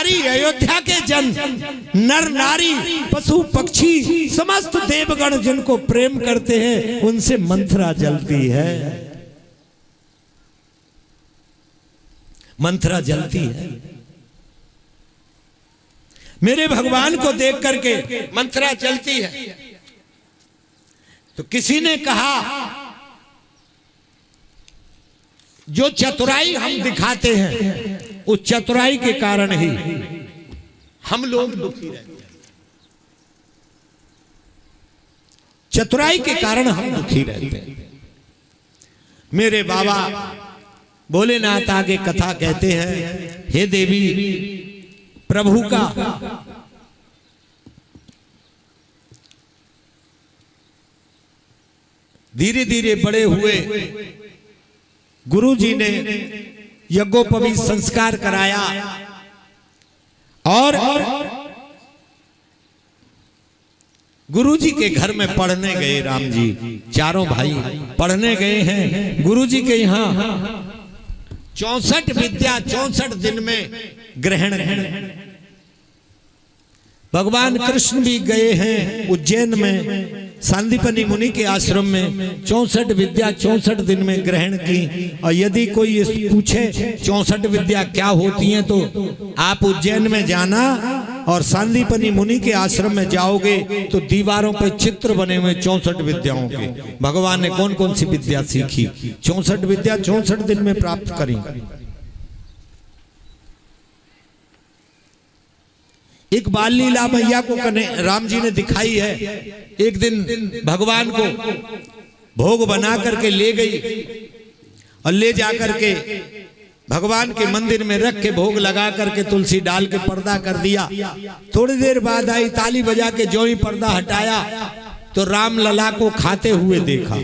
सारी अयोध्या के जन, नर नारी, पशु पक्षी, समस्त देवगण जिनको प्रेम करते हैं उनसे मंथरा जलती है, मंथरा जलती है। मेरे भगवान को देख करके मंथरा जलती है। तो किसी ने कहा जो चतुराई हम दिखाते हैं उस चतुराई के कारण ही हम लोग दुखी रहते हैं, चतुराई के कारण हम दुखी रहते हैं। मेरे बाबा भोलेनाथ आगे कथा कहते हैं, हे देवी प्रभु का धीरे धीरे बड़े हुए गुरु जी ने यज्ञोपवीत संस्कार कराया और गुरु जी के घर में पढ़ने गए। राम जी चारों भाई पढ़ने गए हैं गुरु जी के यहाँ। 64 विद्या 64 दिन में ग्रहण है। भगवान कृष्ण भी गए हैं उज्जैन में सांदीपनी मुनि के आश्रम में, 64 विद्या 64 दिन में ग्रहण की। और यदि कोई पूछे 64 विद्या क्या होती हैं तो आप उज्जैन में जाना और सांदीपनी मुनि के आश्रम में जाओगे तो दीवारों पे चित्र बने हुए 64 विद्याओं के। भगवान ने कौन कौन सी विद्या सीखी, 64 विद्या 64 दिन में प्राप्त करी। एक बाल लीला मैया को राम जी ने दिखाई है। एक दिन भगवान को भोग बना करके ले गई और ले जा करके भगवान के मंदिर में रख के भोग लगा करके तुलसी डाल के पर्दा कर दिया। थोड़ी देर बाद आई, ताली बजा के जो ही पर्दा हटाया तो राम लला को खाते हुए देखा।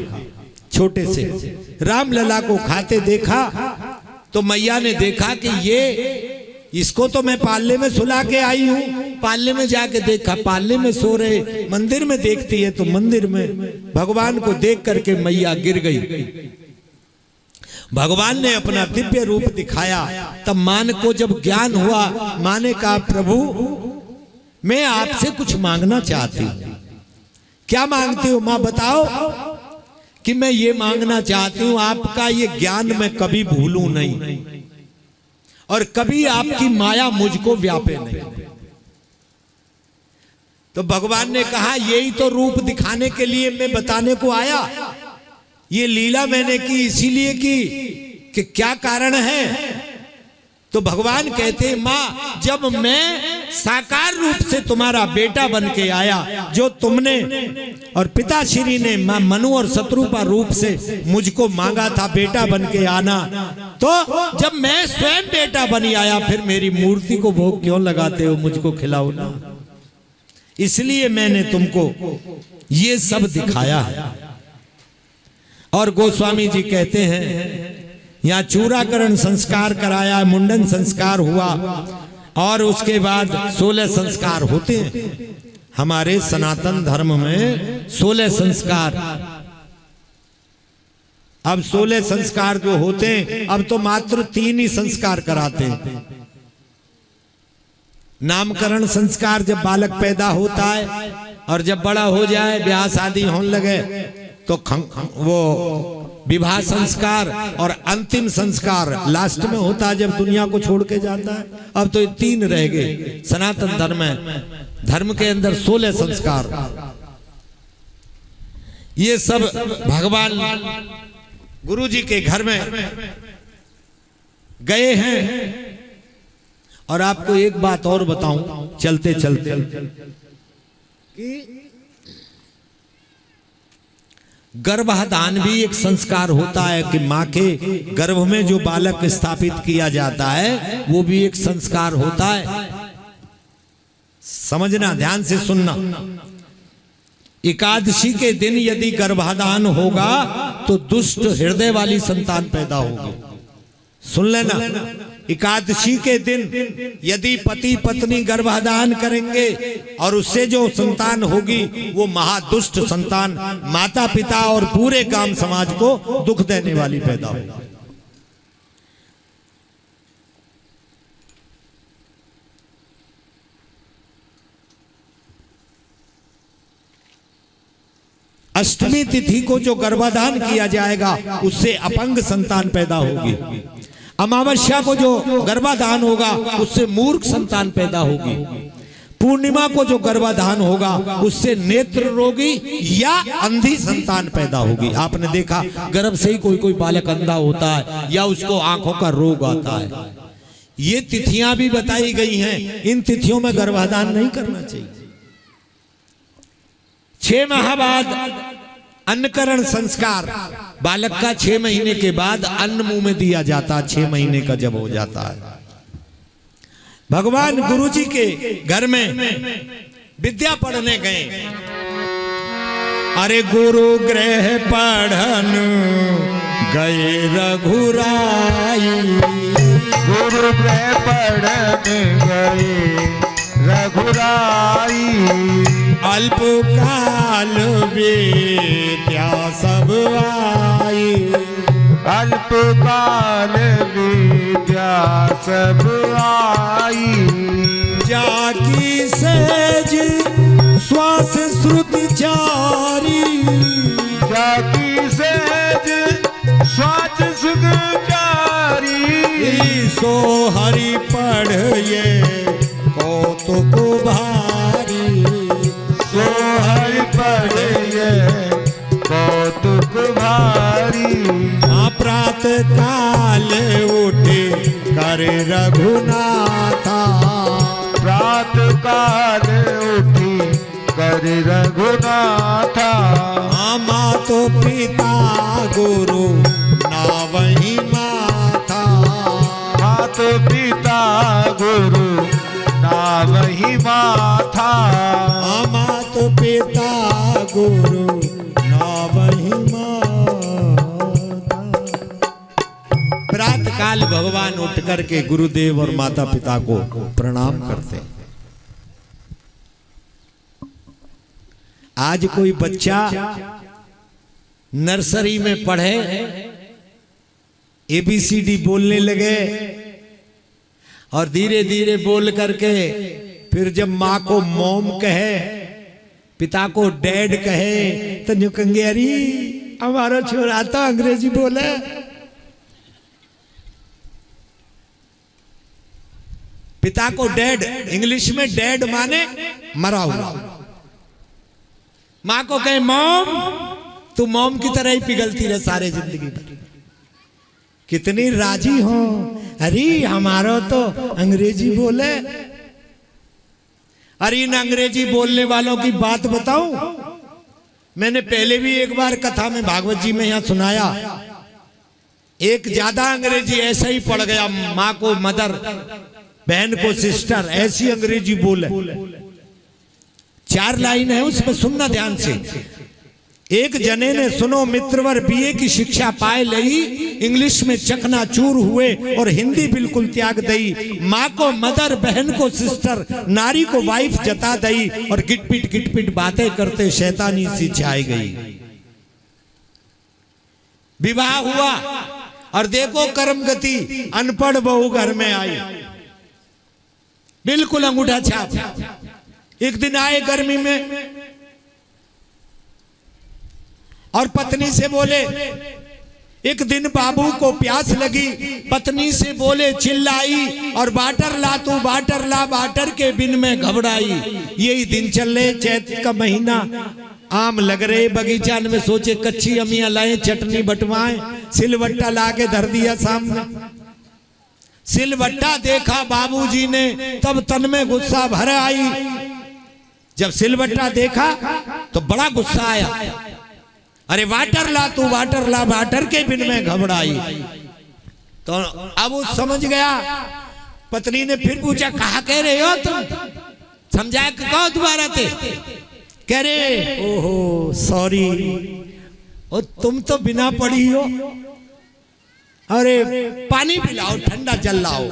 छोटे से राम लला को खाते देखा तो मैया ने देखा कि इसको तो मैं पालने में सुला के आई हूं, पालने में जाके देखा पालने में सो रहे, मंदिर में देखती है तो मंदिर में। भगवान को देख करके मैया गिर गई। भगवान ने अपना दिव्य रूप दिखाया। तब मान को जब ज्ञान हुआ, मां ने कहा प्रभु मैं आपसे कुछ मांगना चाहती हूं। क्या मांगती हो मां बताओ? कि मैं ये मांगना चाहती हूं आपका ये ज्ञान मैं कभी भूलूं नहीं और कभी आपकी माया मुझको व्यापे नहीं। तो भगवान ने कहा यही तो रूप दिखाने के लिए मैं बताने को आया। ये लीला मैंने की इसीलिए की कि क्या कारण है। तो भगवान कहते मां जब मैं साकार रूप से तुम्हारा बेटा बन के आया, जो तुमने और पिताश्री ने मां मनु और शत्रुपा रूप से मुझको मांगा था बेटा बन के आना, तो जब मैं स्वयं बेटा बनी आया फिर मेरी मूर्ति को भोग क्यों लगाते हो, मुझको खिलाओ ना। इसलिए मैंने तुमको ये सब दिखाया है। और गोस्वामी जी कहते हैं यहाँ चूड़ाकरण संस्कार कराया, मुंडन संस्कार हुआ और उसके बाद 16 संस्कार होते हैं। हमारे सनातन धर्म में 16 संस्कार। अब 16 संस्कार जो होते हैं अब तो मात्र 3 ही संस्कार कराते हैं। नामकरण संस्कार जब बालक पैदा होता है और जब बड़ा हो जाए ब्याह शादी होने लगे तो वो विवाह संस्कार और अंतिम संस्कार लास्ट में होता है जब दुनिया को छोड़ के जाता है। अब तो ये 3 रह गए। सनातन धर्म के अंदर 16 संस्कार। ये सब भगवान गुरु जी के घर में गए हैं। और आपको एक बात और बताऊं चलते चलते कि गर्भाधान भी एक संस्कार होता है कि माँ के गर्भ में जो बालक स्थापित किया जाता है वो भी एक संस्कार होता है। समझना, ध्यान से सुनना। एकादशी के दिन यदि गर्भाधान होगा तो दुष्ट हृदय वाली संतान पैदा होगी। सुन लेना, एकादशी के दिन यदि पति पत्नी गर्भाधान करेंगे और उससे जो संतान होगी वो महादुष्ट संतान माता पिता और पूरे गांव समाज को दुख देने वाली पैदा होगी। अष्टमी तिथि को जो गर्भाधान किया जाएगा उससे अपंग संतान पैदा होगी। अमावस्या को जो गर्भाधान होगा उससे मूर्ख संतान पैदा होगी। पूर्णिमा को जो गर्भाधान होगा उससे नेत्र रोगी या अंधी संतान पैदा होगी। आपने देखा गर्भ से ही कोई कोई बालक अंधा होता है या उसको आंखों का रोग आता है। ये तिथियां भी बताई गई हैं, इन तिथियों में गर्भाधान नहीं करना चाहिए। 6 माह बाद अन्नकरण संस्कार, बालक का 6 महीने के बाद अन्न मुंह में दिया जाता, 6 महीने का जब हो जाता है। भगवान गुरुजी के घर में विद्या पढ़ने गए। अरे गुरु गृह पढ़न गए रघुराई, गुरु गृह पढ़न गए रघुराई। अल्प काल विद्या सब आई, अल्प काल विद्या सब आई। जाकी सेज श्वास श्रुति चारी, जाकी सेज श्वास सुखचारी। सो हरि पढ़ ये कौतुक भारी, सो हरि पढ़ ये कौतुक भारी। प्रात काल उठे कर रघुनाथा, प्रात काल उठी कर रघुनाथा। मातो पिता गुरु नावही माथा, मात पिता गुरु नावही माथा। मातो पिता गुरु नावही माथा। प्रात काल भगवान उठ करके गुरुदेव और माता पिता को प्रणाम करते हैं। आज कोई बच्चा नर्सरी में पढ़े, ABCD बोलने लगे और धीरे धीरे बोल करके फिर जब माँ को मॉम कहे, पिता को डैड कहे, तो न्यू कहेंगे अरे हमारा छोरा तो अंग्रेजी बोले। पिता को डैड, इंग्लिश में डैड माने मरा हुआ। माँ को कहे मॉम, तू मॉम की तरह ही पिघलती रहे सारे जिंदगी भर। कितनी राजी हो, अरे हमारा तो अंग्रेजी बोले। अरे इन अंग्रेजी बोलने वालों की बात बताऊं, मैंने पहले भी एक बार कथा में भागवत जी में यहां सुनाया। एक ज्यादा अंग्रेजी ऐसा ही पड़ गया, माँ को मदर, बहन को सिस्टर, ऐसी अंग्रेजी बोले। 4 लाइन है उसमें, सुनना ध्यान से। एक जने ने सुनो मित्रवर BA की शिक्षा पाए लई, इंग्लिश में चकनाचूर हुए और हिंदी बिल्कुल त्याग दई। माँ को मदर, बहन को सिस्टर, नारी को वाइफ जता दई और गिटपिट बातें करते शैतानी सी छाई गई। विवाह हुआ और देखो कर्म गति, अनपढ़ बहू घर में आई, बिल्कुल अंगूठा छाप। एक दिन आए गर्मी में और पत्नी से बोले, एक दिन बाबू को प्यास लगी, पत्नी से बोले, चिल्लाई और बाटर ला तू बाटर ला, बाटर के बिन में घबराई। यही दिन चल रहे, चैत का महीना, आम लग रहे बगीचा में। सोचे कच्ची अमियां लाए, चटनी बटवाएं, सिलवट्टा ला के धर दिया सामने। सिलवट्टा देखा बाबूजी ने, तब तन में गुस्सा भर आई। जब सिलवट्टा देखा तो बड़ा गुस्सा आया। अरे वाटर ला तू वाटर ला, वाटर के बिन में घबराई। तो अब वो समझ गया। पत्नी ने फिर पूछा, कहा कह रहे हो तुम? समझाया कहो दोबारा थे। कह रहे ओहो सॉरी, और तुम तो बिना पढ़ी हो, अरे पानी पिलाओ, ठंडा जल लाओ।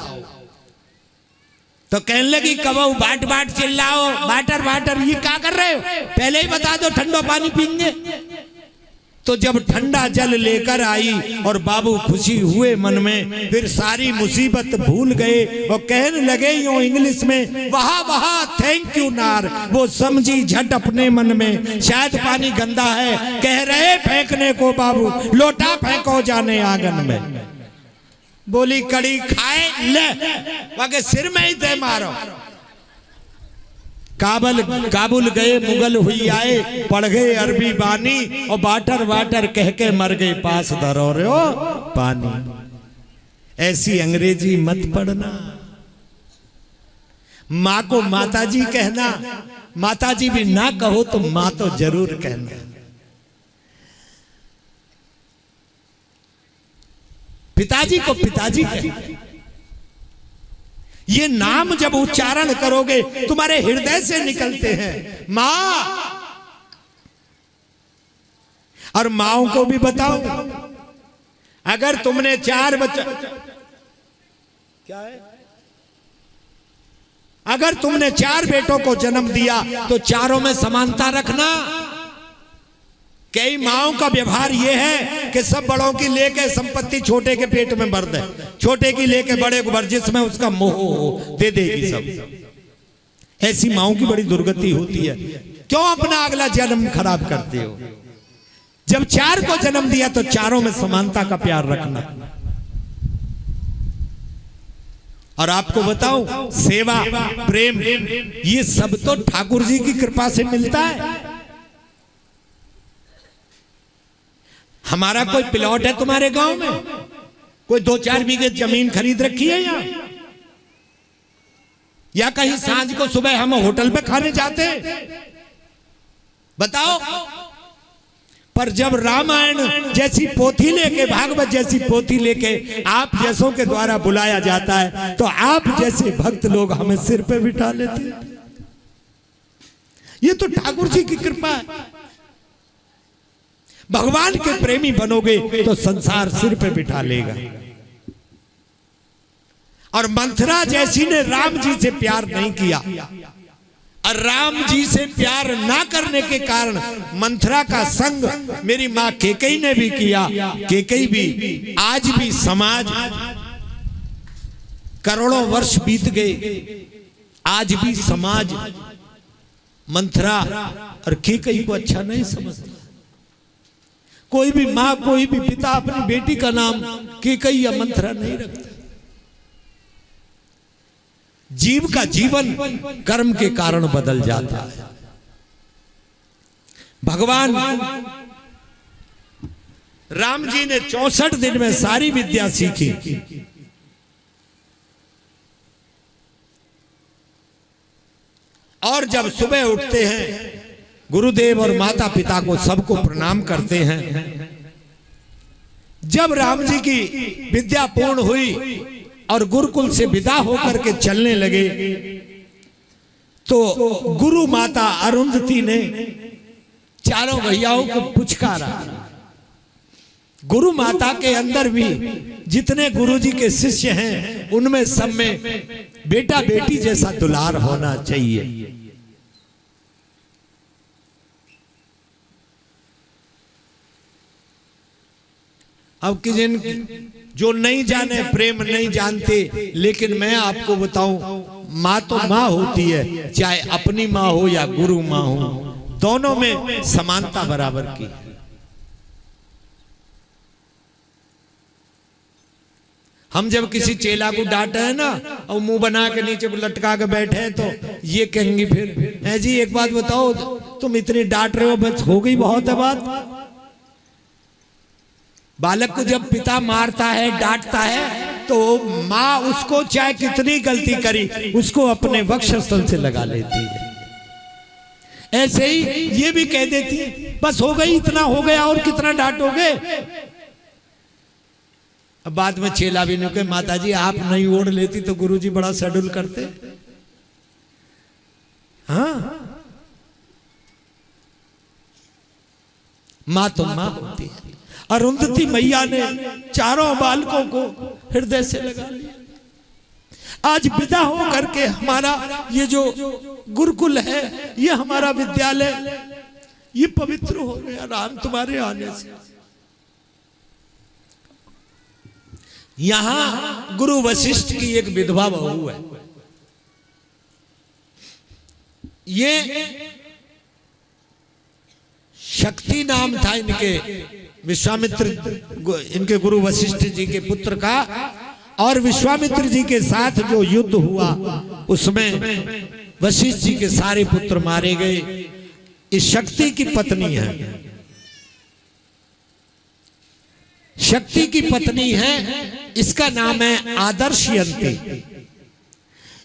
तो कहने लगी कबू बाट बाट चिल्लाओ, बाटर बाटर, ये क्या कर रहे हो? पहले ही बता दो ठंडा पानी पीएंगे। तो जब ठंडा जल लेकर आई और बाबू खुशी हुए मन में, फिर सारी मुसीबत भूल गए और कहने लगे यूं इंग्लिश में, वहा वहा थैंक यू नार। वो समझी झट अपने मन में शायद पानी गंदा है, कह रहे फेंकने को बाबू, लोटा फेंको जाने आंगन में। बोली कड़ी खाए ले, वाके सिर में ही दे मारो। काबुल गए मुगल हुई आए, पढ़ गए अरबी बानी और बाटर वाटर कह के मर गए, पास धरो रे ओ पानी। ऐसी अंग्रेजी मत पढ़ना। माँ को माताजी कहना, माताजी भी ना कहो तो माँ तो जरूर कहना। पिताजी को पिताजी कहना। ये नाम जब उच्चारण करोगे तुम्हारे हृदय से निकलते हैं। मां, और माओं को भी बताओ, अगर तुमने 4 बच्चे, क्या है, अगर तुमने 4 बेटों को जन्म दिया तो चारों में समानता रखना। कई माओं का व्यवहार यह है कि सब बड़ों की लेके संपत्ति छोटे के पेट में भर दे, छोटे की लेके बड़े को भर, जिसमें उसका मोह दे देगी सब। ऐसी माओं की बड़ी दुर्गति होती है। क्यों अपना अगला जन्म खराब करते हो? जब 4 को जन्म दिया तो चारों में समानता का प्यार रखना। और आपको बताऊं, सेवा, प्रेम, ये सब तो ठाकुर जी की कृपा से मिलता है। हमारा कोई प्लॉट है तुम्हारे गांव में? कोई 2-4 बीघे जमीन खरीद रखी है यहाँ? या कहीं सांझ को सुबह हम होटल पे खाने जाते हैं? बताओ। पर जब रामायण जैसी पोथी लेके, भागवत जैसी पोथी लेके आप जैसों के द्वारा बुलाया जाता है तो आप जैसे भक्त लोग हमें सिर पे बिठा लेते हैं। ये तो ठाकुर जी की कृपा है। भगवान के प्रेमी बनोगे तो संसार सिर पे बिठा लेगा। और मंथरा जैसी ने राम जी से प्यार नहीं किया, और राम जी से प्यार ना करने के कारण मंथरा का संग मेरी मां केकई ने भी किया। केकई भी, आज भी समाज, करोड़ों वर्ष बीत गए, आज भी समाज मंथरा और केकई को अच्छा नहीं समझता। कोई भी मां, कोई भी पिता अपनी बेटी का नाम केकई या मंथरा नहीं रखता। जीव का जीवन कर्म के कारण बदल जाता है। भगवान राम जी ने 64 दिन में सारी विद्या सीखी। और जब सुबह उठते हैं, गुरुदेव और माता पिता को सबको प्रणाम करते हैं। जब राम जी की विद्या पूर्ण हुई और गुरुकुल से विदा होकर के चलने लगे तो गुरु माता अरुंधति ने चारों भैयाओं को पुचकारा। गुरु माता के अंदर भी जितने गुरु जी के शिष्य हैं उनमें सब में बेटा बेटी जैसा दुलार होना चाहिए। अब कि जिन जो नहीं जाने प्रेम नहीं जानते, लेकिन मैं आपको बताऊं, माँ तो माँ होती है, चाहे अपनी माँ हो या गुरु माँ हो, दोनों में समानता बराबर की। हम जब किसी चेला को डांटे हैं ना और मुंह बना के नीचे लटका के बैठे हैं तो ये कहेंगी फिर, है जी एक बात बताओ, तुम इतनी डांट रहे हो, बस हो गई बहुत है बात। बालक को जब पिता मारता है, डांटता है, तो माँ उसको चाहे कितनी गलती करी उसको अपने वक्षस्थल से लगा लेती है। ऐसे ही ये भी कह देती है बस हो गई, इतना हो गया और कितना डांटोगे। अब बाद में चेला भी नहीं कहे, माता जी आप नहीं ओढ़ लेती तो गुरुजी बड़ा शेड्यूल करते। हाँ, माँ तो माँ होती है। अरुंधति मैया ने चारों बालकों को हृदय से लगा लिया। आज विदा हो करके हमारा ये जो गुरुकुल है, ये हमारा विद्यालय, ये पवित्र हो गया राम तुम्हारे आने से। यहां गुरु वशिष्ठ की एक विधवा बहू है। ये शक्ति नाम था इनके विश्वामित्र, इनके गुरु वशिष्ठ जी के पुत्र का। और विश्वामित्र जी के साथ जो युद्ध हुआ उसमें वशिष्ठ जी के सारे पुत्र मारे गए। इस शक्ति की पत्नी है, शक्ति की पत्नी है, इसका नाम है आदर्शयंती।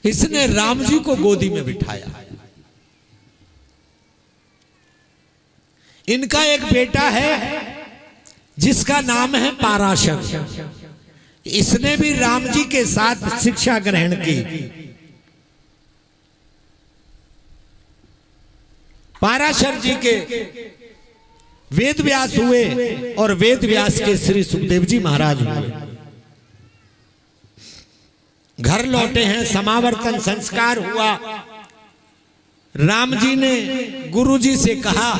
इसने राम जी को गोदी में बिठाया। इनका एक बेटा है जिसका नाम है पाराशर। इसने भी राम जी के साथ शिक्षा ग्रहण की। पाराशर जी के वेद व्यास हुए और वेद व्यास के श्री सुखदेव जी महाराज हुए। घर लौटे हैं, समावर्तन संस्कार हुआ। राम जी ने गुरु जी से कहा,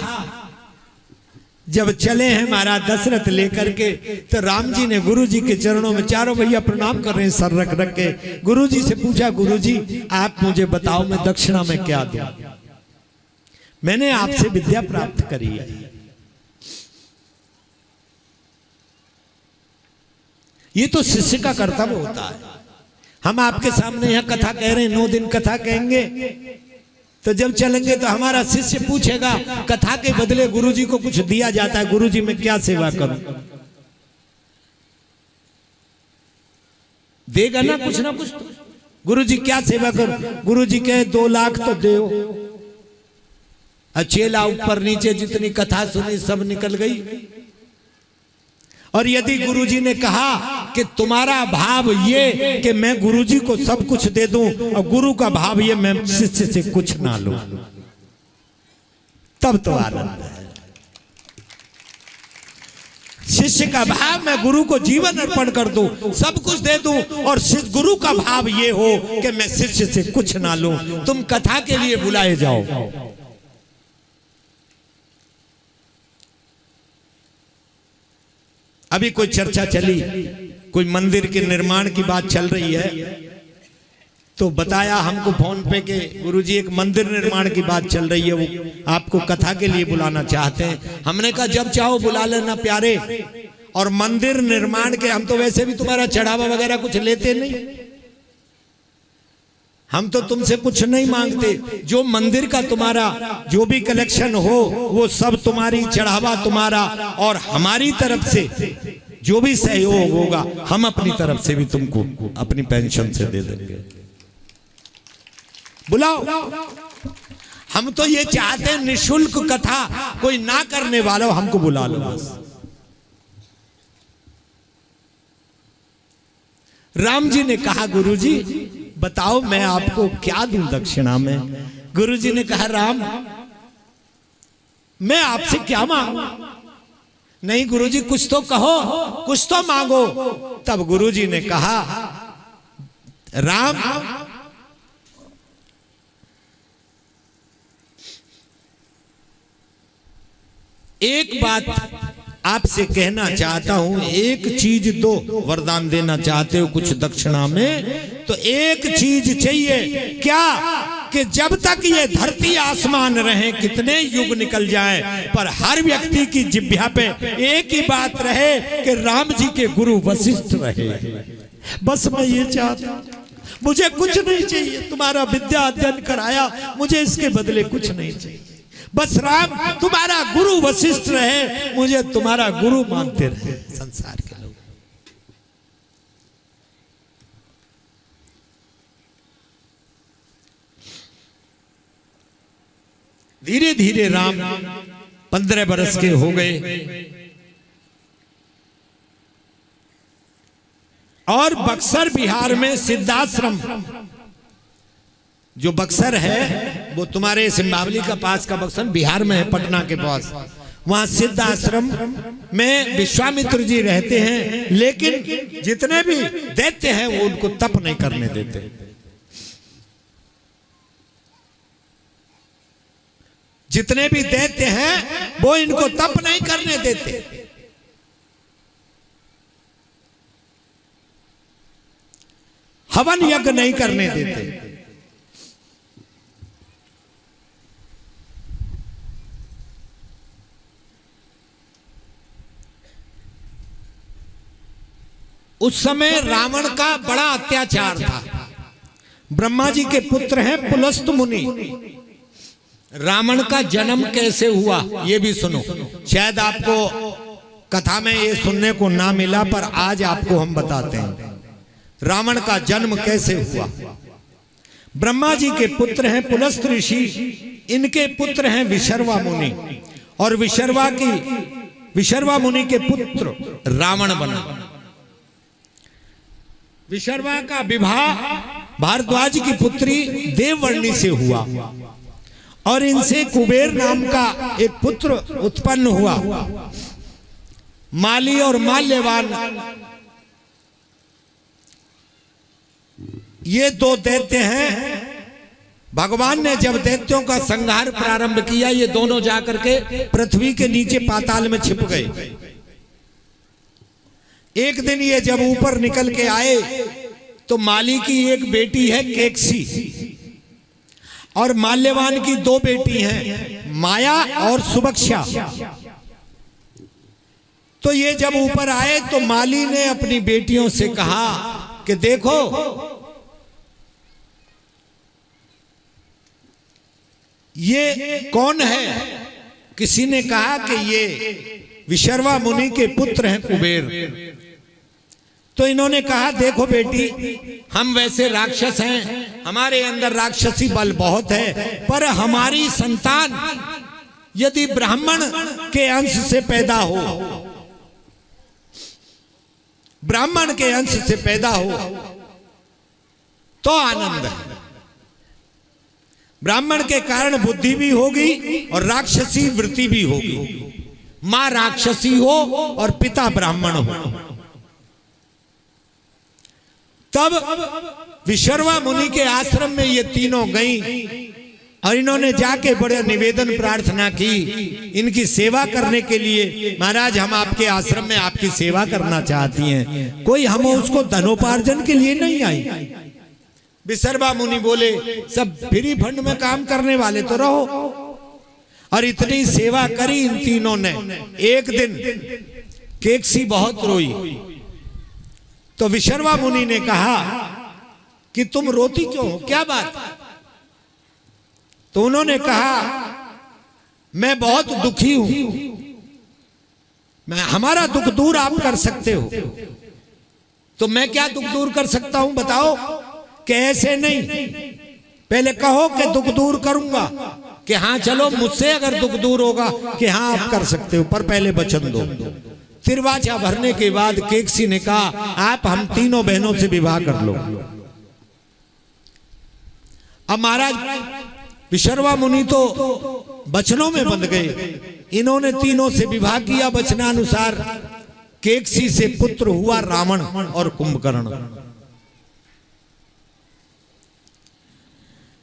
जब चले हैं महाराज दशरथ लेकर के, तो राम जी ने गुरु जी के चरणों में चारों भैया प्रणाम कर रहे हैं सर रख रख के। गुरु जी से पूछा, गुरु जी आप मुझे बताओ मैं दक्षिणा में क्या दूं? मैंने आपसे विद्या प्राप्त करी है। ये तो शिष्य का कर्तव्य होता है। हम आपके सामने यहां कथा कह रहे हैं, 9 दिन कथा कहेंगे, तो जब चलेंगे तो हमारा शिष्य पूछेगा कथा के बदले गुरुजी को कुछ दिया जाता है, गुरुजी मैं क्या सेवा करूं? देगा ना कुछ ना कुछ तो। गुरुजी क्या सेवा करूं? गुरुजी कहे 2 लाख तो दो। चेला ऊपर नीचे जितनी कथा सुनी सब निकल गई। और यदि गुरुजी ने कहा कि तुम्हारा भाव ये कि मैं गुरुजी को सब कुछ दे दूं, और गुरु का भाव ये मैं शिष्य से कुछ ना लूं, तब तो आनंद है। शिष्य का भाव मैं गुरु को जीवन अर्पण कर दूं, सब कुछ दे दूं, और गुरु का भाव ये हो कि मैं शिष्य से कुछ ना लूं। तुम कथा के लिए बुलाए जाओ। अभी कोई चर्चा चली, कोई मंदिर के निर्माण की बात चल रही है, तो बताया हमको फोन पे के गुरुजी एक मंदिर निर्माण की बात चल रही है, वो आपको कथा के लिए बुलाना चाहते हैं। हमने कहा जब चाहो बुला लेना प्यारे। और मंदिर निर्माण के हम तो वैसे भी तुम्हारा चढ़ावा वगैरह कुछ लेते नहीं, हम तो तुमसे कुछ नहीं मांगते। जो मंदिर का तुम्हारा जो भी कलेक्शन हो वो सब तुम्हारी, चढ़ावा तुम्हारा, और हमारी तरफ से जो भी सहयोग होगा हम अपनी तरफ से भी तुमको अपनी पेंशन से दे देंगे। बुलाओ। हम तो ये चाहते हैं निशुल्क कथा कोई ना करने वाला हो, हमको बुला लो बस। राम जी ने कहा, गुरुजी बताओ मैं आपको क्या दूं दक्षिणा में? गुरुजी ने कहा, राम मैं आपसे क्या मांगू? नहीं गुरुजी कुछ तो कहो, कुछ तो मांगो। तब गुरुजी ने कहा, राम एक बात आपसे कहना चाहता हूं, एक चीज दो, वरदान देना चाहते हो कुछ दक्षिणा में, तो एक चीज चाहिए। क्या? कि जब तक ये धरती आसमान रहे, कितने युग निकल जाए, पर हर व्यक्ति की जिह्वा पे एक ही बात रहे कि राम जी के गुरु वशिष्ठ रहे। बस मैं ये चाहता हूं, मुझे कुछ नहीं चाहिए। तुम्हारा विद्या अध्ययन कराया, मुझे इसके बदले कुछ नहीं चाहिए। बस राम तुम्हारा गुरु वशिष्ठ रहे, मुझे तुम्हारा गुरु मानते रहे संसार के लोग। धीरे धीरे राम 15 बरस के हो गए और बक्सर बिहार में सिद्धाश्रम, जो बक्सर है वो तुम्हारे सिंबावली का पास का बक्सर बिहार में है, पटना के पास। वहां सिद्ध आश्रम में विश्वामित्र जी रहते हैं, लेकिन जितने भी दैत्य हैं वो उनको तप नहीं करने देते। जितने भी दैत्य हैं वो इनको तप नहीं करने देते। हवन यज्ञ नहीं करने देते। उस समय रावण का बड़ा अत्याचार था। ब्रह्मा जी के पुत्र हैं पुलस्त मुनि। रावण का जन्म कैसे हुआ ये भी सुनो। शायद आपको कथा में ये सुनने को ना मिला, पर आज आपको हम बताते हैं रावण का जन्म कैसे हुआ। ब्रह्मा जी के पुत्र हैं पुलस्त ऋषि, इनके पुत्र हैं विशर्वा मुनि, और विशर्वा मुनि के पुत्र रावण बना। विशर्वा का विवाह भारद्वाज की पुत्री देववर्णी से हुआ, और इनसे कुबेर नाम का एक पुत्र उत्पन्न हुआ। माली और माल्यवान ये दो दैत्य हैं। भगवान ने जब दैत्यों का संहार प्रारंभ किया, ये दोनों जाकर के पृथ्वी के नीचे पाताल में छिप गए। एक दिन ये जब ऊपर निकल के आए तो माली की एक बेटी है केकसी, और माल्यवान की दो बेटी हैं माया और सुबक्षा। तो ये जब ऊपर आए तो माली ने अपनी बेटियों से कहा कि देखो ये कौन है। किसी ने कहा कि ये विशर्वा मुनि के पुत्र हैं कुबेर। तो इन्होंने कहा देखो बेटी, हम वैसे राक्षस हैं, हमारे अंदर राक्षसी बल बहुत है, पर हमारी संतान यदि ब्राह्मण के अंश से पैदा हो, ब्राह्मण के अंश से पैदा हो तो आनंद है। ब्राह्मण के कारण बुद्धि भी होगी और राक्षसी वृत्ति भी होगी। मां राक्षसी हो और पिता ब्राह्मण हो। तब विशर्वा मुनि के आश्रम में ये तीनों गई और इन्होंने जाके बड़े निवेदन प्रार्थना की इनकी सेवा करने के लिए। महाराज, हम आपके आश्रम में आपकी सेवा करना चाहती हैं, कोई हम उसको धनोपार्जन के लिए नहीं आई। विशर्वा मुनि बोले सब फ्री फंड में काम करने वाले तो रहो। और इतनी सेवा करी इन तीनों ने। एक दिन केकसी बहुत रोई तो विशर्वा मुनि ने कहा कि तुम रोती क्यों हो, क्या बात। तो उन्होंने कहा मैं बहुत दुखी हूं, हमारा दुख दूर आप कर सकते हो। तो मैं क्या दुख दूर कर सकता हूं बताओ। कि ऐसे नहीं, पहले कहो कि दुख दूर करूंगा, कि हाँ चलो मुझसे अगर दुख दूर होगा कि हाँ आप कर सकते हो, पर पहले वचन दो। तिरवाचा भरने के बाद केकसी ने कहा आप हम तीनों बहनों से विवाह कर लो। अब महाराज विशर्वा मुनि तो वचनों में बंध गए। इन्होंने तीनों से विवाह किया वचनानुसार। केकसी से पुत्र हुआ रावण और कुंभकर्ण।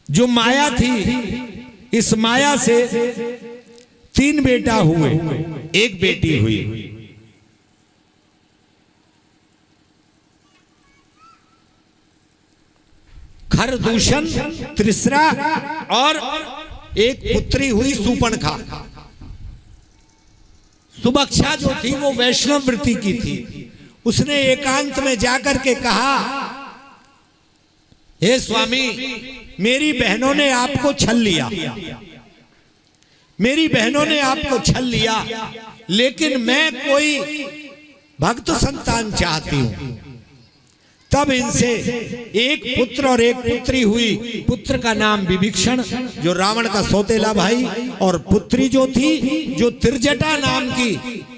जो माया थी, इस माया से 3 बेटा हुए, 1 बेटी हुई। खरदूषण, त्रिसरा और एक पुत्री हुई सूर्पणखा। सुबक्षा जो थी वो वैष्णव वृत्ति की थी। उसने एकांत में जाकर के कहा हे स्वामी, मेरी बहनों ने आपको छल लिया, मेरी बहनों ने आपको छल लिया, लेकिन मैं कोई भक्त संतान चाहती हूं। तब इनसे एक पुत्र और एक पुत्री हुई। पुत्र का नाम विभीषण जो रावण का सौतेला भाई, और पुत्री जो थी जो त्रिजटा नाम की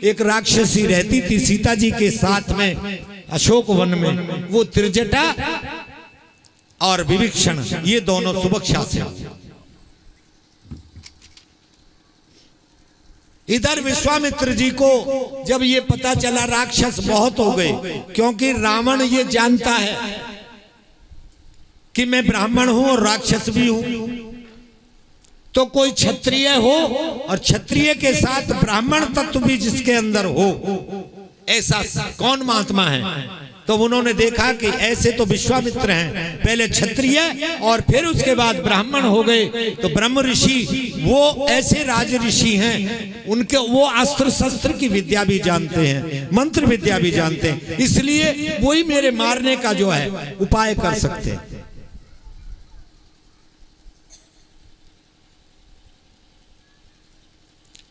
एक राक्षसी रहती थी सीता जी के साथ में अशोक वन में, वो त्रिजटा और विभीषण, ये दोनों सुबक्षा से। इधर विश्वामित्र जी को जब ये पता चला राक्षस बहुत हो गए, क्योंकि रावण ये जानता है कि मैं ब्राह्मण हूं और राक्षस भी हूं, तो कोई क्षत्रिय हो और क्षत्रिय के साथ ब्राह्मण तत्व भी जिसके अंदर हो, ऐसा कौन महात्मा है? तो उन्होंने देखा कि ऐसे तो विश्वामित्र हैं, पहले क्षत्रिय और फिर उसके बाद ब्राह्मण हो गए। तो ब्रह्म ऋषि वो ऐसे राज ऋषि हैं, उनके वो अस्त्र शस्त्र की विद्या भी जानते हैं, मंत्र विद्या भी जानते हैं, इसलिए वही मेरे मारने का जो है उपाय कर सकते हैं।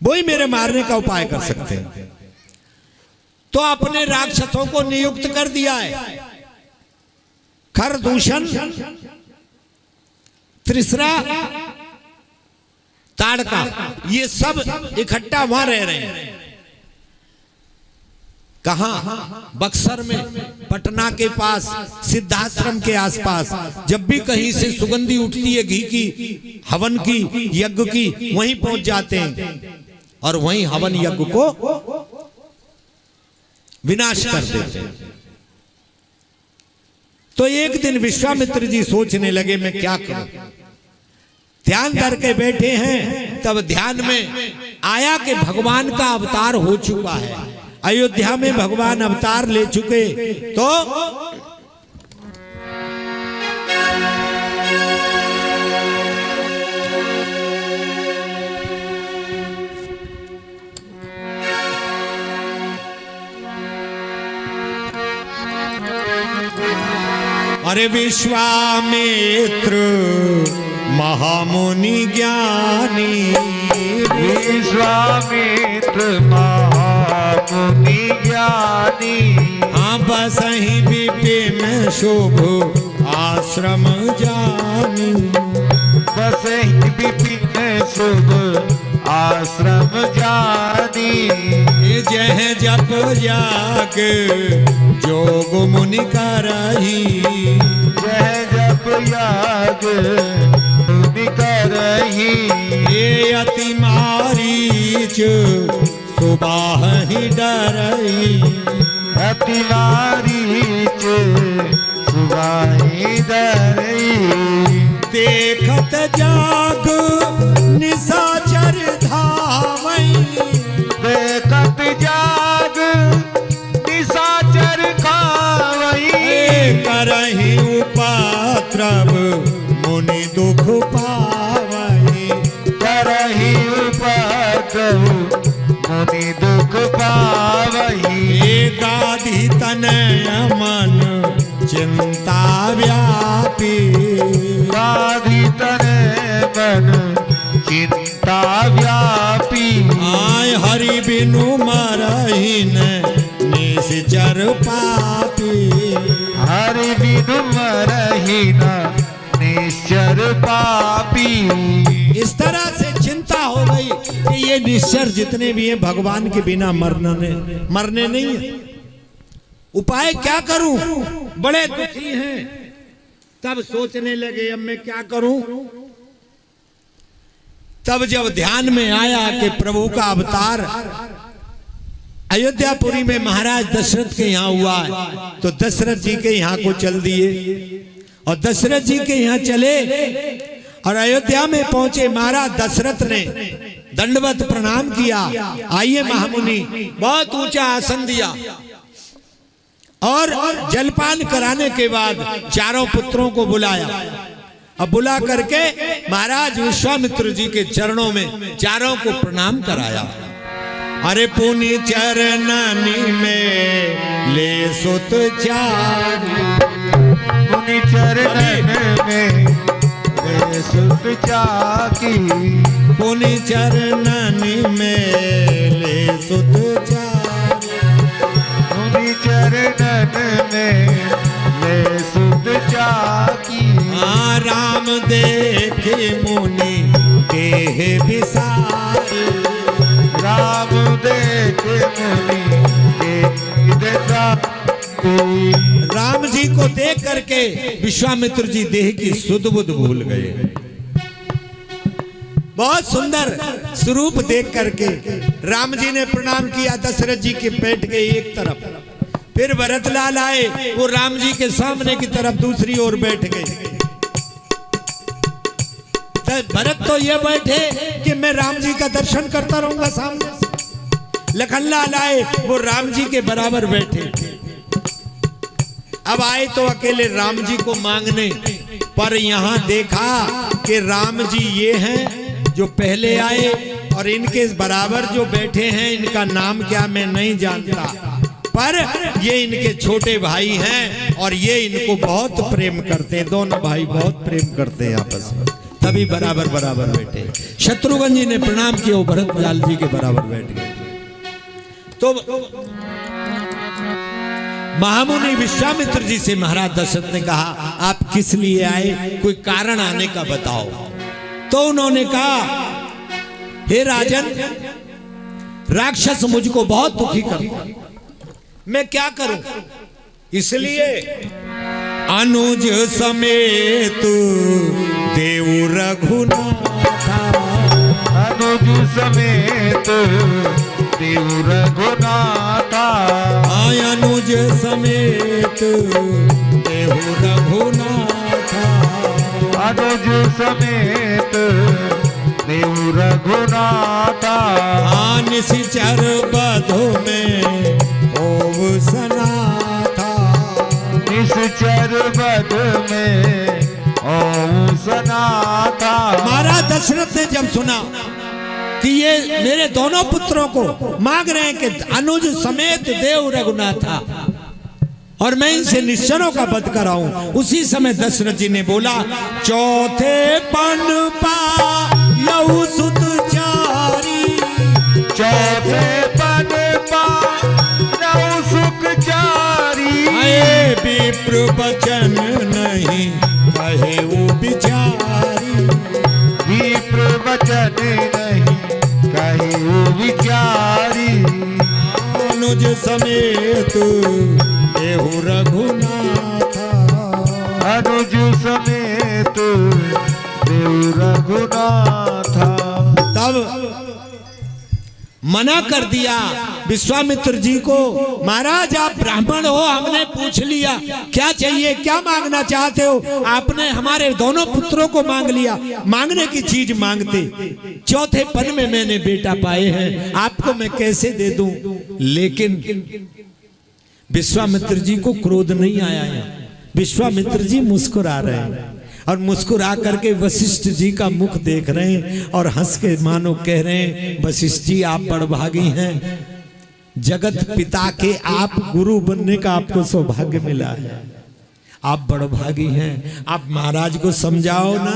वही मेरे मारने का उपाय कर सकते हैं। तो अपने राक्षसों को नियुक्त कर दिया है, खरदूषण, त्रिसरा, ताड़का, ये सब इकट्ठा वहां रह रहे हैं। कहां? बक्सर में, पटना के पास, सिद्धाश्रम के आसपास। जब भी कहीं से सुगंधी उठती है घी की, हवन की, यज्ञ की, वहीं पहुंच जाते हैं और वहीं हवन यज्ञ को विनाश कर देते हैं। तो एक दिन विश्वामित्र जी सोचने लगे मैं क्या करूं, ध्यान करके बैठे हैं, तब ध्यान में आया कि भगवान का अवतार हो चुका है, अयोध्या में भगवान अवतार ले चुके। तो अरे विश्वामित्र महामुनि ज्ञानी, विश्वामित्र महामुनि ज्ञानी, हाँ बसहि विपिन शुभ आश्रम जानी, बसहि विपिन शुभ आश्रम जानी, जह जप जाग जोग मुनि करही, जह जप याग मुनि करही, ये अति मारीच सुबाहि डरही, अति मारीच सुबाहि डरही, देखत जाग निशाचर धावई, देखत जाग निशाचर खावई, करही उपद्रव मुनि दुख पावई, करही उपद्रव मुनि दुख पावई, गाधी तनय मन चिंता व्यापी, गाधी तनय मन चिंता व्यापी, आय हरि बिनु मरहि निश्चर पापी, हरि बिनु मरहि निश्चर पापी। इस तरह से चिंता हो गई कि ये निश्चर जितने भी हैं भगवान के बिना मरने नहीं है, उपाय क्या करूं? बड़े दुखी हैं। तब सोचने लगे अब मैं क्या करूं? तब जब ध्यान में आया कि प्रभु का अवतार अयोध्यापुरी में महाराज दशरथ के यहाँ हुआ है, तो दशरथ जी के यहाँ को चल दिए और दशरथ जी के यहाँ चले और अयोध्या में पहुंचे। महाराज दशरथ ने दंडवत प्रणाम किया, आइए महामुनि, बहुत ऊंचा आसन दिया और जलपान कराने के बाद चारों पुत्रों को बुलाया। अब बुला करके महाराज विश्वामित्र जी के चरणों में चारों को प्रणाम कराया। अरे पुनि चरणनि में ले सुत चारी, पुनि चरणन में ले सुत चाकी, पुनि चरणनि में ले सुत चारी, पुनि चरणन में ले सुत चाकी, राम देखे मुनि के विसारी, राम देखे मुनि के विसारी, राम जी को देख करके विश्वामित्र जी देह की सुध बुध भूल गए। बहुत सुंदर स्वरूप देख करके राम जी ने प्रणाम किया, दशरथ जी के बैठ गए एक तरफ, फिर भरतलाल आए, वो राम जी के सामने की तरफ दूसरी ओर बैठ गए। भरत तो ये बैठे कि मैं राम जी का दर्शन करता रहूंगा सामने से। लखनलाल आए, वो राम जी के बराबर बैठे। अब आए तो अकेले राम जी को मांगने, पर यहां देखा कि राम जी ये हैं जो पहले आए, और इनके बराबर जो बैठे हैं इनका नाम क्या मैं नहीं जानता, पर ये इनके छोटे भाई हैं और ये इनको बहुत प्रेम करते हैं। दोनों भाई बहुत प्रेम करते हैं आपस में, तभी बराबर बराबर बैठे। शत्रुघ्न जी ने प्रणाम किया, वो भरत लाल जी के बराबर बैठ गए। तो महामुनि विश्वामित्र जी से महाराज दशरथ ने कहा, आप किस लिए आए, कोई कारण आने का बताओ। तो उन्होंने कहा, हे राजन, राक्षस मुझको बहुत दुखी करता, मैं क्या करूं, इसलिए अनुज समेत देव रघुनाथा, अनुज समेत देव रघुनाथा, अनुज समेत देव रघुनाथा, अनुज समेत देव रघुनाथा, निश्चर बधो में ओम सनाथा, निश्चर बध में ओम सनाथा। महाराज दशरथ ने जब सुना कि ये मेरे दोनों पुत्रों को मांग रहे हैं कि अनुज समेत देव रघुनाथा, और मैं इनसे निश्चरों का वध कराऊं, उसी समय दशरथ जी ने बोला, चौथे पन पा यहु सुत चारी, चौथे पन पा यहु सुख चारी, आए विप्र वचन नहीं कहे वो बिचारी, विप्र वचन नहीं कहे वो विचारी, अनुज समेत देहु रघुनाथा, अनुज समेत देव रघुनाथा। तब मना कर दिया विश्वामित्र जी को, महाराज आप ब्राह्मण हो, हमने पूछ लिया क्या चाहिए, क्या मांगना चाहते हो, आपने हमारे दोनों पुत्रों को मांग लिया, मांगने की चीज मांगते, चौथे पन में मैंने बेटा पाए हैं, आपको मैं कैसे दे दूं। लेकिन विश्वामित्र जी को क्रोध नहीं आया है, विश्वामित्र जी मुस्कुरा रहे हैं, और मुस्कुरा करके वशिष्ठ जी का मुख देख रहे हैं और हंस के मानो कह रहे हैं, वशिष्ठ जी आप बड़भागी हैं, जगत पिता के आप गुरु बनने का आपको सौभाग्य मिला है, आप बड़भागी हैं, आप महाराज को समझाओ ना।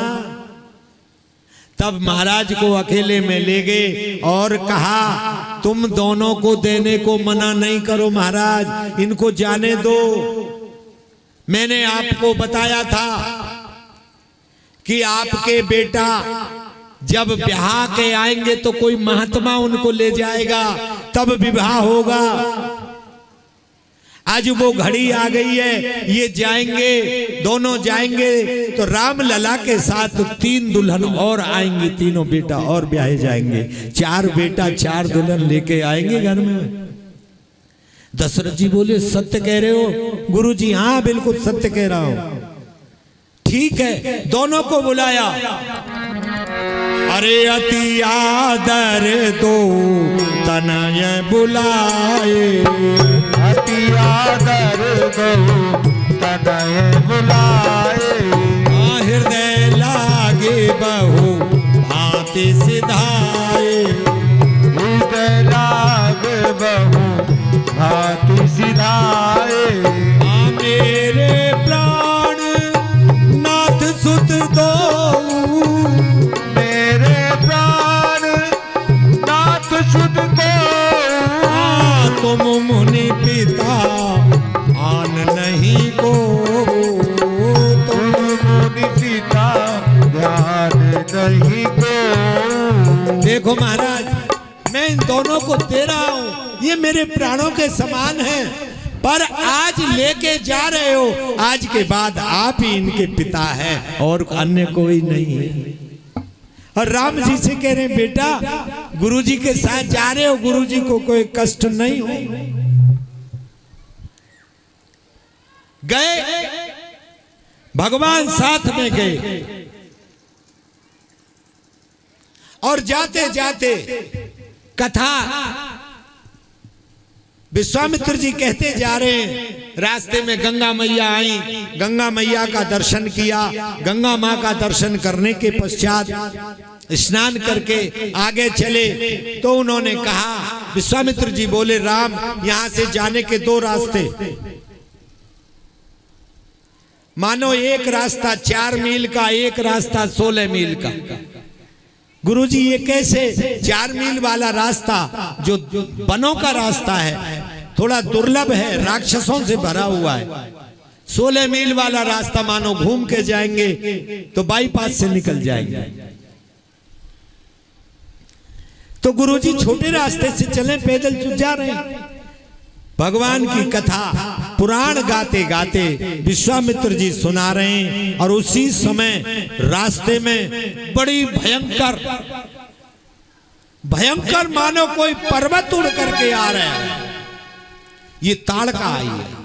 तब महाराज को अकेले में ले गए और कहा, तुम दोनों को देने को मना नहीं करो महाराज, इनको जाने दो, मैंने आपको बताया था कि आपके बेटा जब ब्याह के आएंगे तो कोई महात्मा उनको ले जाएगा, तब विवाह होगा। आज वो घड़ी आ गई है, ये जाएंगे, दोनों जाएंगे तो राम लला के साथ 3 दुल्हन और आएंगी, तीनों बेटा और ब्याहे जाएंगे, 4 बेटा 4 दुल्हन लेके आएंगे घर में। दशरथ जी बोले, सत्य कह रहे हो गुरु जी? हाँ बिल्कुल सत्य कह रहा हूं। ठीक है, दोनों को बुलाया, अरे अति आदर दो तनय बुलाए, अति आदर दो तनय बुलाए, हृदय लागे बहु भांति सिधाए, हृदय लागे बहु भांति सिधाए, मेरे प्राण नाथ सुत दो, मेरे प्राण नाथ सुत दो, तुम मुनि पिता आन नहीं को, तुम मुनि पिता ध्यान नहीं को। देखो महाराज, मैं इन दोनों को दे रहा हूं, ये मेरे प्राणों के समान हैं, पर आज लेके जा रहे हो, आज के बाद आप ही इनके पिता हैं और अन्य कोई नहीं है। और राम जी से कह रहे हैं, बेटा गुरुजी के साथ जा रहे हो, गुरुजी को कोई कष्ट नहीं हो। गए, भगवान साथ में गए, और जाते जाते कथा विश्वामित्र जी कहते जा रहे हैं। रास्ते में गंगा मैया आई, गंगा मैया का दर्शन किया। गंगा माँ का दर्शन करने के पश्चात स्नान करके आगे चले तो उन्होंने कहा, विश्वामित्र जी बोले, राम यहां से जाने के दो रास्ते, मानो एक रास्ता 4 मील का, एक रास्ता 16 मील का। गुरुजी ये कैसे? 4 मील वाला रास्ता जो वनों का रास्ता है, थोड़ा दुर्लभ है, राक्षसों से भरा हुआ है। 16 मील वाला रास्ता मानो घूम के जाएंगे तो बाईपास से निकल जाएंगे। तो गुरुजी छोटे रास्ते से चले, पैदल जा रहे हैं। भगवान की कथा पुराण गाते गाते विश्वामित्र जी सुना रहे हैं और उसी समय रास्ते में बड़ी भयंकर मानो कोई पर्वत उड़ करके आ रहा है। ये ताड़का आई है।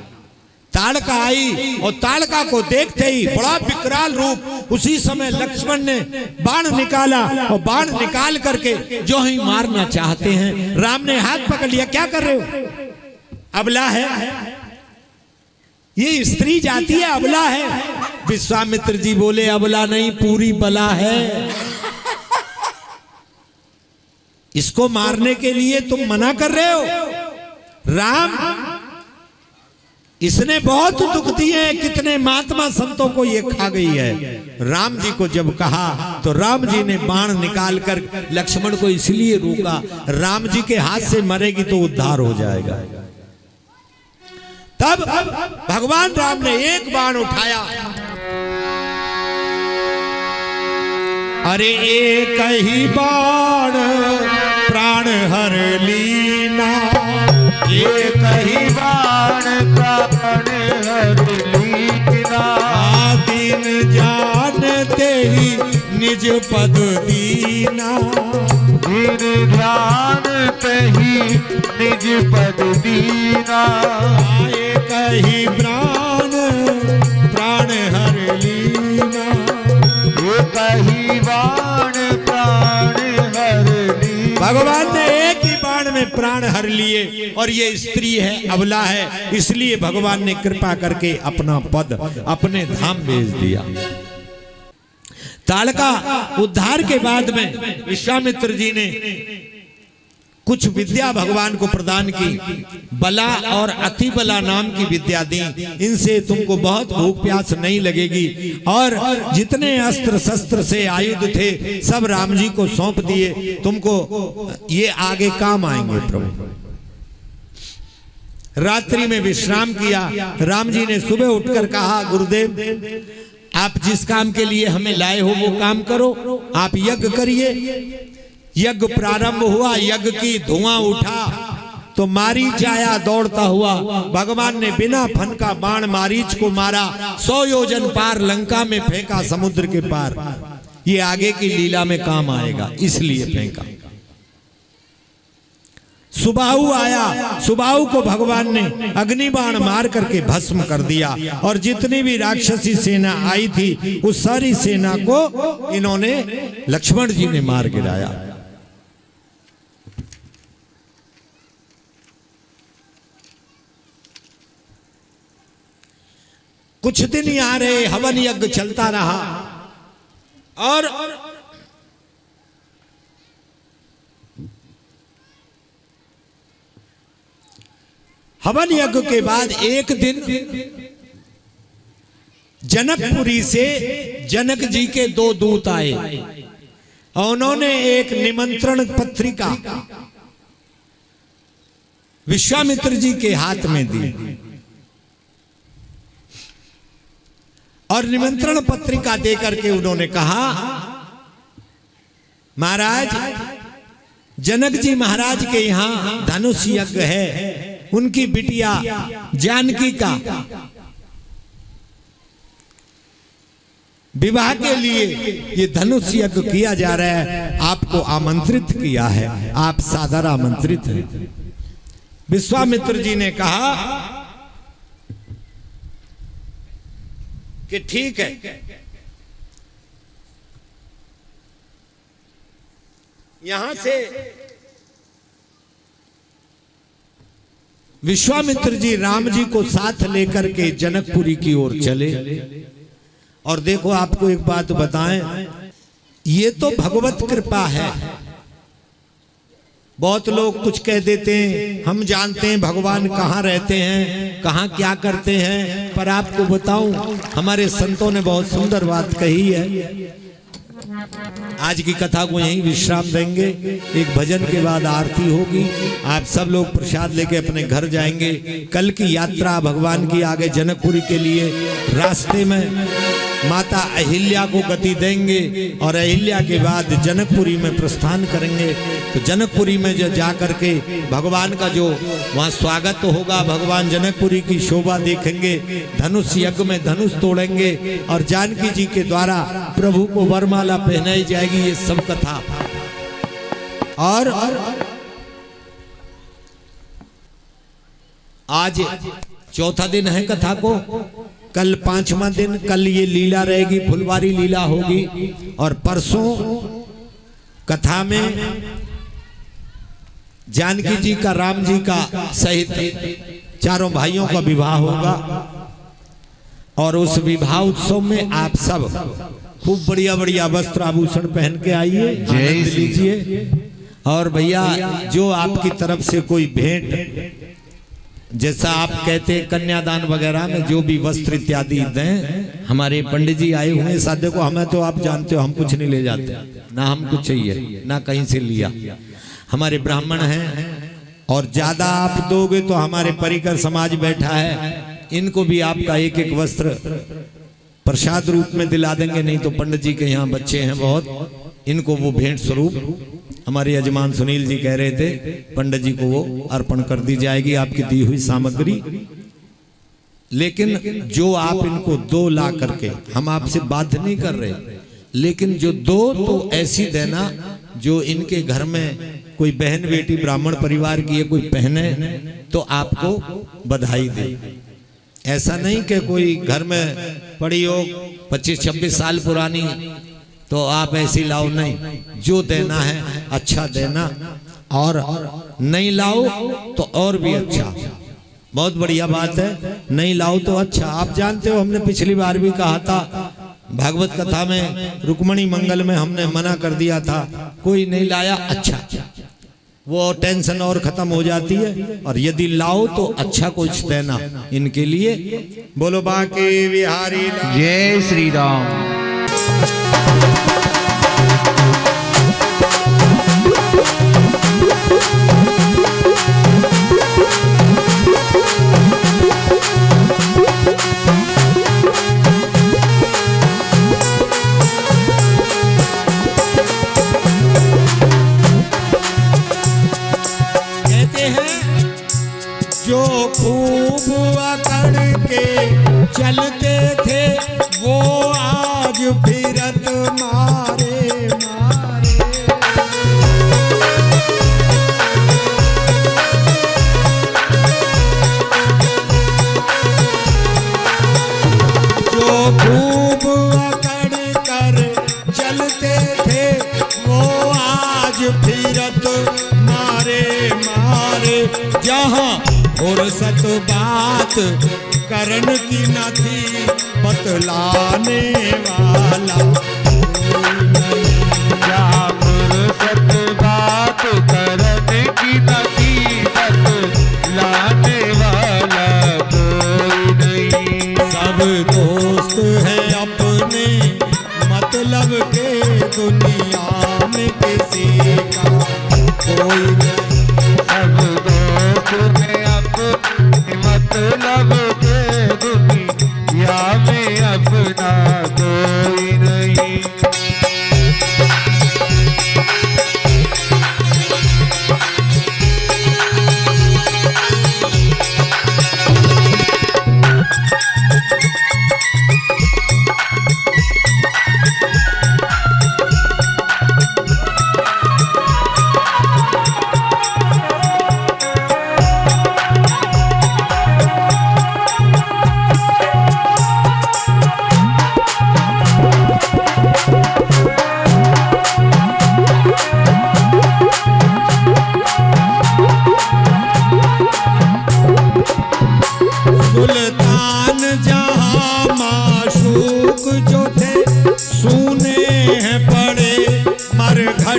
ताड़का आई और ताड़का को देखते ही बड़ा विकराल रूप। उसी समय लक्ष्मण ने बाण निकाला और बाण निकाल करके जो ही मारना चाहते हैं, राम ने हाथ पकड़ लिया। क्या कर रहे हो? अबला है, ये स्त्री जाति है, अबला है। विश्वामित्र जी बोले, अबला नहीं, पूरी बला है। इसको मारने के लिए तुम मना कर रहे हो? राम, इसने बहुत दुख दिए हैं, कितने महात्मा संतों को ये खा गई है। राम जी को जब कहा तो राम जी ने बाण निकाल कर लक्ष्मण को इसलिए रोका, राम जी के हाथ से मरेगी तो उद्धार हो जाएगा। तब भगवान राम ने एक बाण उठाया। अरे एक ही बाण प्राण हर लीना, एक ही बाण प्राण हर लीना। दीन जानते ही निज पद दीना, दीन जानते ही निज पद दीना। एक ही प्राण प्राण हर लीना, एक ही बाण प्राण हर लीना। भगवान ने एक ही बाण में प्राण हर लिए और ये स्त्री है, अबला है, इसलिए भगवान ने कृपा करके अपना पद अपने धाम भेज दिया। ताड़का उद्धार के बाद में विश्वामित्र जी ने कुछ विद्या भगवान को प्रदान की। बला और अति बला नाम की विद्या दी। इनसे तुमको बहुत भूख प्यास नहीं लगेगी। और जितने अस्त्र शस्त्र से आयुध थे सब राम जी को सौंप दिए, तुमको ये आगे काम आएंगे प्रभु। रात्रि में विश्राम किया। राम जी ने सुबह उठकर कहा, गुरुदेव आप जिस काम के लिए हमें लाए हो वो काम करो, आप यज्ञ करिए। यज्ञ प्रारंभ हुआ, यज्ञ की धुआं उठा तो मारीच आया दौड़ता हुआ। भगवान ने बिना फन का बाण मारीच को मारा, 100 योजन पार लंका में फेंका, समुद्र के पार। ये आगे की लीला में काम आएगा इसलिए फेंका। सुबाहु आया, सुबाहु को भगवान ने अग्निबाण मार करके भस्म कर दिया। और जितनी भी राक्षसी सेना आई थी उस सारी सेना को इन्होंने लक्ष्मण जी ने मार गिराया। कुछ दिन यहाँ रहे, हवन यज्ञ चलता रहा। और हवन यज्ञ के बाद एक दिन जनकपुरी से जनक जी के 2 दूत आए और उन्होंने एक निमंत्रण पत्रिका विश्वामित्र जी के हाथ में दी। और निमंत्रण पत्रिका देकर के उन्होंने कहा, महाराज जनक जी महाराज के यहाँ धनुष यज्ञ है, उनकी बिटिया जानकी का विवाह के लिए ये धनुष यज्ञ किया जा रहा है, आपको आमंत्रित किया है, आप सादर आमंत्रित हैं। विश्वामित्र जी ने कहा कि ठीक है, यहां से विश्वामित्र जी राम जी को साथ लेकर के जनकपुरी की ओर चले। और देखो आपको एक बात बताएं, ये तो भगवत कृपा है। बहुत लोग कुछ कह देते हैं, हम जानते हैं भगवान कहाँ रहते हैं, कहाँ क्या करते हैं, पर आपको बताऊं हमारे संतों ने बहुत सुंदर बात कही है। आज की कथा को यहीं विश्राम देंगे। एक भजन के बाद आरती होगी, आप सब लोग प्रसाद लेके अपने घर जाएंगे। कल की यात्रा भगवान की आगे जनकपुरी के लिए रास्ते में माता अहिल्या को गति देंगे और अहिल्या के बाद जनकपुरी में प्रस्थान करेंगे। तो जनकपुरी में जो जा करके भगवान का जो वहाँ स्वागत होगा, भगवान जनकपुरी की शोभा देखेंगे, धनुष यज्ञ में धनुष तोड़ेंगे और जानकी जी के द्वारा प्रभु को वरमाला पहनाई जाएगी। ये सब कथा और आज चौथा दिन है कथा को, कल पांचवा दिन, कल ये लीला रहेगी, फुलवारी लीला होगी और परसों कथा में जानकी जी का राम जी का सहित चारों भाइयों का विवाह होगा। और उस विवाह उत्सव में आप सब खूब बढ़िया बढ़िया वस्त्र आभूषण पहन के आइए, आनंद लीजिए। और भैया जो आपकी तरफ से कोई भेंट, जैसा आप कहते हैं कन्यादान वगैरह में जो भी वस्त्र इत्यादि दें, हमारे पंडित जी आए हुए हैं साधे को, हमें तो आप जानते हो हम कुछ नहीं ले जाते, ना हम कुछ चाहिए ना कहीं से लिया। हमारे ब्राह्मण हैं और ज्यादा आप दोगे तो हमारे परिकर समाज बैठा है, इनको भी आपका एक एक वस्त्र प्रसाद रूप में दिला देंगे। नहीं तो पंडित जी के यहाँ बच्चे हैं बहुत, इनको वो भेंट स्वरूप हमारे यजमान सुनील जी कह रहे थे पंडित जी को वो अर्पण कर दी जाएगी, आपकी दी हुई सामग्री। लेकिन जो आप इनको दो ला करके, हम आपसे बाध्य नहीं कर रहे, लेकिन जो दो तो ऐसी देना जो इनके घर में कोई बहन बेटी ब्राह्मण परिवार की है, कोई पहने तो आपको बधाई दे। ऐसा नहीं कि कोई घर में पड़ी हो 25-26 साल पुरानी तो आप ऐसी लाओ, नहीं, जो देना है अच्छा देना, और नहीं लाओ तो और भी अच्छा। बहुत बढ़िया बात है, नहीं लाओ तो अच्छा। आप जानते हो हमने पिछली बार भी कहा था, भागवत कथा में रुक्मणी मंगल में हमने मना कर दिया था, कोई नहीं लाया अच्छा, वो टेंशन और खत्म हो जाती है। और यदि लाओ तो अच्छा कुछ देना इनके लिए। बोलो बाके बिहारी जय श्री राम। जो खूब अकड़ के चलते थे वो आज फिरत मारे मारे। जो खूब अकड़ कर चलते थे वो आज फिरत मारे मारे। जहाँ फुर्सत बात करन की न थी बतलाने वाला, क्या फुर्सत बात करन की न थी बतलाने वाला कोई नहीं। सब दोस्त हैं अपने मतलब के, दुनिया में किसी का कोई नहीं। सब दोस्त हैं मतलब के, दुनिया में अपना कोई नहीं।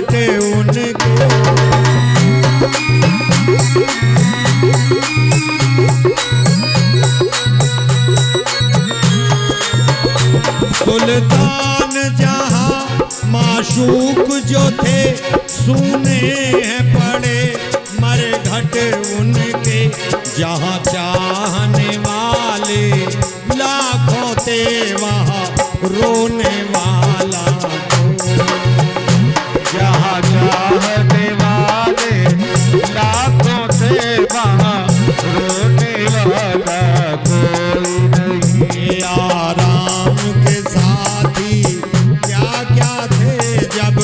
घट उनके। सुल्तान जहां माशूक जो थे सुने हैं पड़े मर घट उनके। जहां चाहने वाले लाखों थे वहां रोने वाला जहाँ चाहने वाले लाखों थे वहाँ रोने वाला कोई नहीं। आराम के साथी क्या क्या थे जब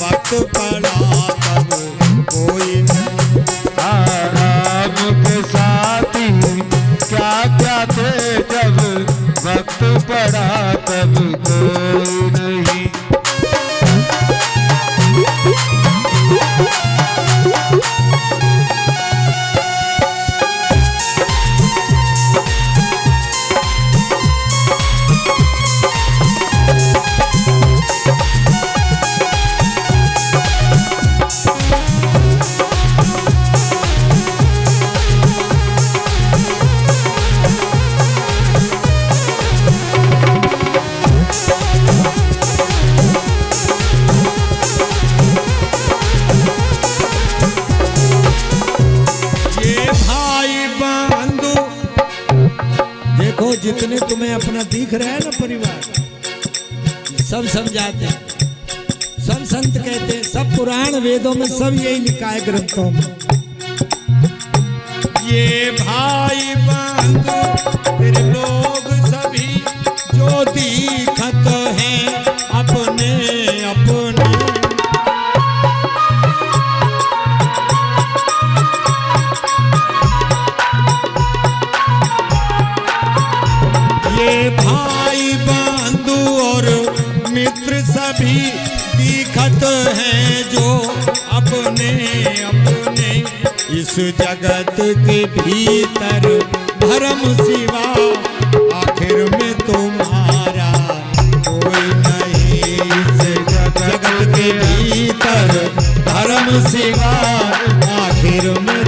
वक्त पड़ा तब कोई नहीं। आराम के साथी क्या क्या थे जब वक्त पड़ा तब कोई नहीं। देखो जितने तुम्हें अपना दिख रहा है ना परिवार, सब समझाते हैं, सब संत कहते हैं, सब पुराण वेदों में सब यही लिखा है ग्रंथों में। ये भाई बंधु फिर लोग सभी जो दिखत हैं अपने अपने। ये भाई बंधु और मित्र सभी दिखत हैं जो अपने अपने। इस जगत के भीतर धर्म सिवा आखिर में तुम्हारा कोई नहीं। इस जगत के भीतर धर्म सिवा आखिर में